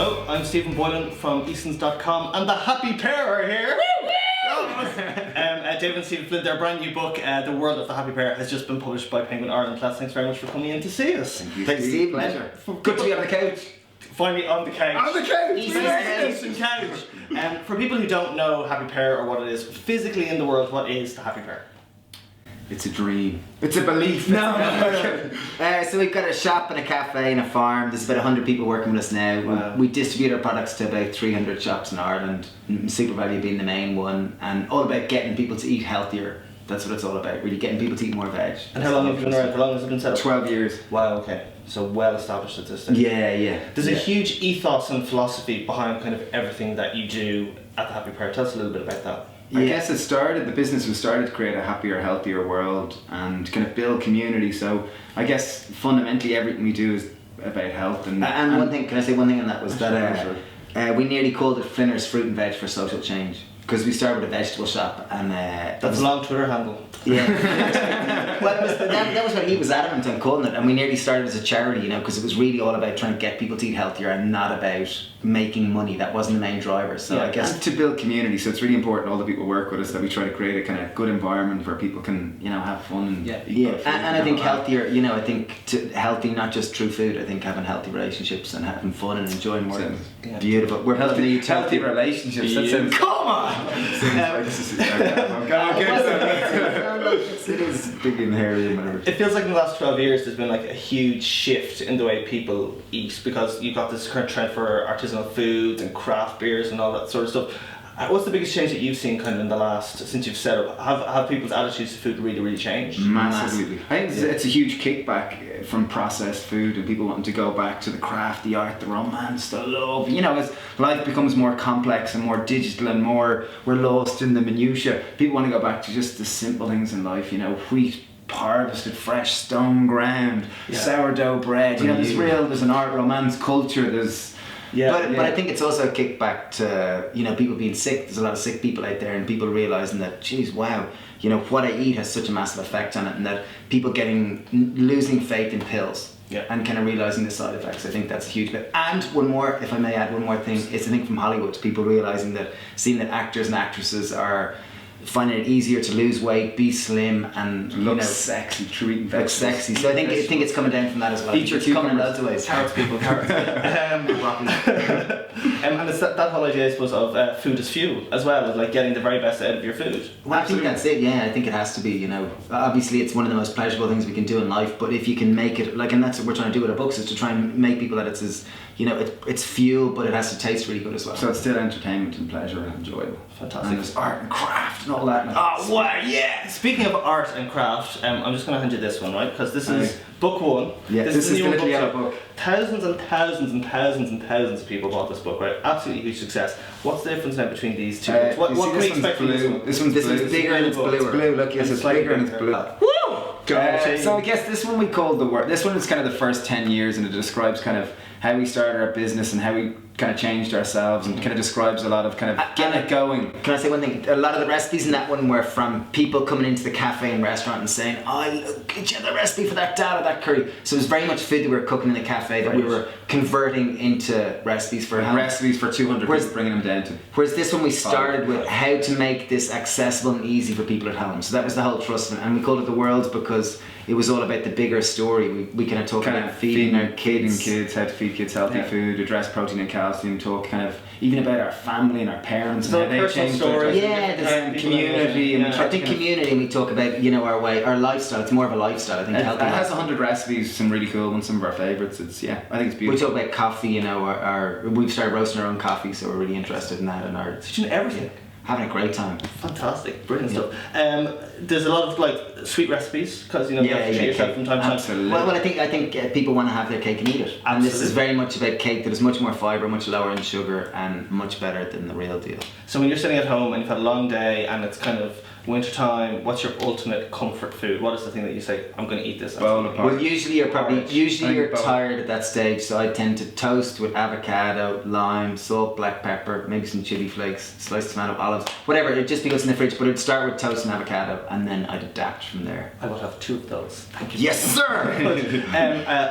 Hello, I'm Stephen Boylan from Easons.com and the Happy Pear are here. David and Stephen Flint, their brand new book, The World of the Happy Pear, has just been published by Penguin Ireland. Lads, thanks very much for coming in to see us. Thank you, Thanks, Steve. Pleasure. Good to be on the couch. Finally on the couch. On the couch! Eason couch. For people who don't know Happy Pear or what it is, physically in the world, what is the Happy Pear? It's a dream. It's a belief. No. So we've got a shop and a cafe and a farm. There's about 100 people working with us now. Wow. We distribute our products to about 300 shops in Ireland, Super Value being the main one, and all about getting people to eat healthier. That's what it's all about, really getting people to eat more veg. And how long have you been around? How long has it been set up? 12 years. Wow, okay. So well established at this stage. Yeah. There's a huge ethos and philosophy behind kind of everything that you do at the Happy Pear. Tell us a little bit about that. I guess the business was started to create a happier, healthier world and kind of build community. So I guess fundamentally everything we do is about health. And one thing, can I say one thing on that, was that we nearly called it Flinner's Fruit and Veg for Social Change. Because we started with a vegetable shop and... That's a long Twitter handle. Yeah. Well, that was what he was adamant on calling it, and we nearly started as a charity, you know, because it was really all about trying to get people to eat healthier and not about making money. That wasn't the main driver. So I guess... And to build community, so it's really important all the people who work with us that we try to create a kind of good environment where people can, you know, have fun and eat good food. And I think healthier, you know, I think healthy, not just through food, I think having healthy relationships and having fun and enjoying work. Beautiful. We're healthy relationships. That sounds... Come on! It is big and hairy and whatever. It feels like in the last 12 years there's been like a huge shift in the way people eat, because you've got this current trend for artisanal foods and craft beers and all that sort of stuff. What's the biggest change that you've seen kind of in the last, since you've set up? Have people's attitudes to food really changed? Massively. I think it's a huge kickback from processed food and people wanting to go back to the craft, the art, the romance, the love. You know, as life becomes more complex and more digital and more we're lost in the minutiae, people want to go back to just the simple things in life, you know, wheat harvested fresh, stone ground, sourdough bread. You know, there's an art, romance, culture, but I think it's also a kickback to, you know, people being sick. There's a lot of sick people out there, and people realising that, geez, wow, you know, what I eat has such a massive effect on it, and that people losing faith in pills and kind of realising the side effects. I think that's a huge bit. And one more, if I may add one more thing, it's a thing from Hollywood. People realising that, seeing that actors and actresses are finding it easier to lose weight, be slim, and look sexy, treating look sexy. So I think it's coming down from that as well. It's coming in loads of ways. Carrots, people, carrots. And it's that whole idea, I suppose, of food as fuel as well, as like getting the very best out of your food. Well, I think that's it. Yeah, I think it has to be. You know, obviously it's one of the most pleasurable things we can do in life. But if you can make it and that's what we're trying to do with our books, is to try and make people that it's as, you know, it's fuel, but it has to taste really good as well. So it's still entertainment and pleasure and enjoyable. Fantastic. And there's art and craft and all that. Oh wow, yeah! Speaking of art and craft, I'm just going to hand you this one, right? Because this is book one. Yeah, this is the new yellow book. Thousands and thousands and thousands and thousands of people bought this book, right? Absolutely huge success. What's the difference now between these two books? What can we expect from this one? This one's bigger and it's bluer. It's blue, look, yes, it's bigger and it's blue. Woo! So I guess this one we called The World. This one is kind of the first 10 years, and it describes kind of how we started our business and how we kind of changed ourselves, and kind of describes a lot of kind of getting it going. Can I say one thing? A lot of the recipes in that one were from people coming into the cafe and restaurant and saying, "Oh, get you the recipe for that dal or that curry." So it was very much food that we were cooking in the cafe that we were converting into recipes for home. Recipes for 200 people, bringing them down to. Whereas this one we started with how to make this accessible and easy for people at home. So that was the whole thrust of it, and we called it The World because it was all about the bigger story. We kind of talk about feeding our kids, how to feed kids healthy food, address protein and calcium, talk kind of even about our family and our parents and how they changed their there's community. And I think community, we talk about, you know, our lifestyle. It's more of a lifestyle. I think it has 100 recipes, some really cool ones, some of our favourites. I think it's beautiful. We talk about coffee, you know, we've started roasting our own coffee, so we're really interested in that, and teaching everything. Having a great time. Fantastic, brilliant stuff. There's a lot of like sweet recipes, because you know you have to treat yourself from time to time. Absolutely. Well, I think people want to have their cake and eat it, and this is very much about cake that is much more fibre, much lower in sugar, and much better than the real deal. So when you're sitting at home and you've had a long day and it's kind of wintertime, what's your ultimate comfort food? What is the thing that you say, I'm going to eat this? Bowl of Well, usually you're Bowl. tired at that stage, so I tend to toast with avocado, lime, salt, black pepper, maybe some chili flakes, sliced tomato, olives, whatever. It just goes in the fridge, but it'd start with toast and avocado, and then I'd adapt from there. I will have 2 of those. Thank you. Yes, sir.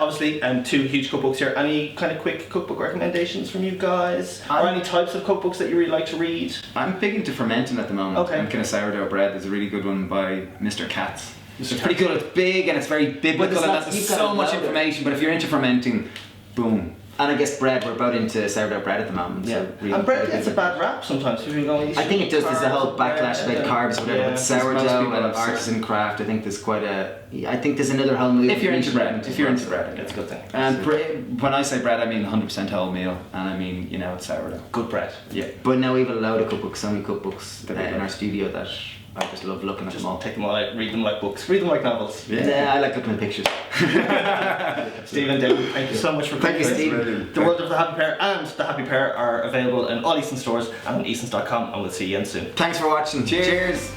Obviously, 2 huge cookbooks here. Any kind of quick cookbook recommendations from you guys? Or any types of cookbooks that you really like to read? I'm big into fermenting at the moment. Okay. And kind of sourdough bread. There's a really good one by Mr. Katz. It's pretty good. It's big and it's very biblical and there's so much information. But if you're into fermenting, boom. And I guess bread, we're both into sourdough bread at the moment. Yeah. So really And bread gets a bad rap sometimes. People go, I think it does. There's a whole backlash about carbs, whatever. Yeah. But sourdough people and have artisan craft, I think there's quite a. I think there's another whole movement. If you're into bread, It's a good thing. And when I say bread, I mean 100% wholemeal, and I mean it's sourdough. Good bread. Yeah. But now we have a load of cookbooks, so many cookbooks That'd be in good. our studio that I just love looking at Just them all. take them all out, read them like books, read them like novels. Yeah, I like looking at pictures. Stephen, David, thank you so much for Thank you, coming. Stephen. The World of the Happy Pear and the Happy Pear are available in all Eason stores and on easons.com, and we'll see you again soon. Thanks for watching. Cheers.